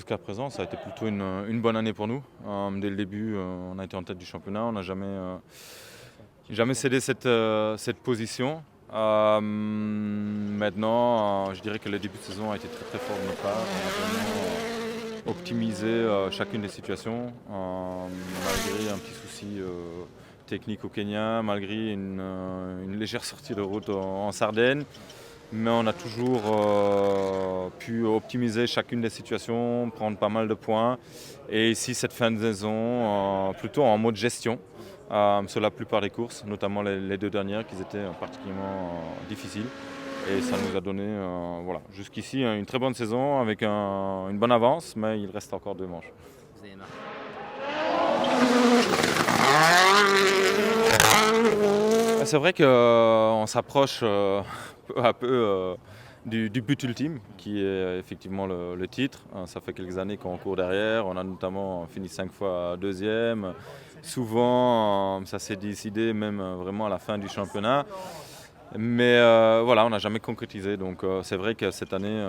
jusqu'à présent, ça a été plutôt une bonne année pour nous. Dès le début, on a été en tête du championnat, on n'a jamais cédé cette position. Maintenant, je dirais que le début de saison a été très très fort de notre part. On a vraiment optimisé chacune des situations, malgré un petit souci technique au Kenya, malgré une légère sortie de route en Sardaigne. Mais on a toujours pu optimiser chacune des situations, prendre pas mal de points. Et ici, cette fin de saison, plutôt en mode gestion sur la plupart des courses, notamment les deux dernières qui étaient particulièrement difficiles. Et ça nous a donné jusqu'ici une très bonne saison avec une bonne avance, mais il reste encore 2 manches. Vous avez marqué. C'est vrai qu'on s'approche peu à peu du but ultime, qui est effectivement le titre. Ça fait quelques années qu'on court derrière. On a notamment fini 5 fois deuxième. Souvent, ça s'est décidé même vraiment à la fin du championnat. Mais on n'a jamais concrétisé. Donc c'est vrai que cette année,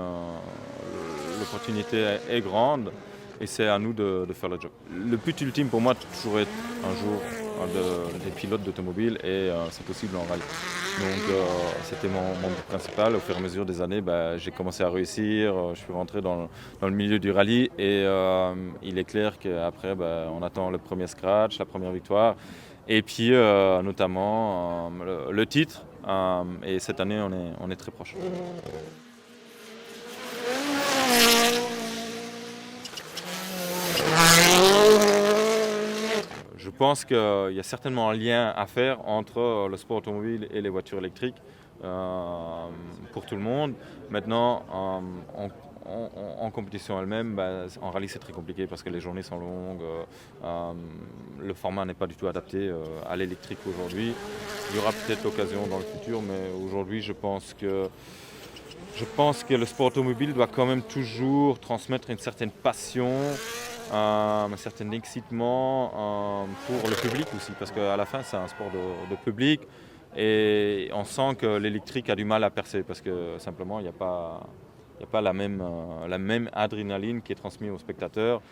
l'opportunité est grande. Et c'est à nous de faire le job. Le but ultime pour moi, c'est toujours être un jour des pilotes d'automobile et c'est possible en rallye. Donc c'était mon but principal. Au fur et à mesure des années, j'ai commencé à réussir. Je suis rentré dans le milieu du rallye et il est clair qu'après, on attend le premier scratch, la première victoire et puis notamment le titre. Et cette année, on est très proche. Je pense qu'il y a certainement un lien à faire entre le sport automobile et les voitures électriques pour tout le monde. Maintenant, en compétition elle-même, en rallye c'est très compliqué parce que les journées sont longues, le format n'est pas du tout adapté à l'électrique aujourd'hui. Il y aura peut-être l'occasion dans le futur, mais aujourd'hui je pense que le sport automobile doit quand même toujours transmettre une certaine passion, un certain excitement pour le public aussi, parce qu'à la fin c'est un sport de public et on sent que l'électrique a du mal à percer parce que simplement il n'y a pas la même adrénaline qui est transmise aux spectateurs.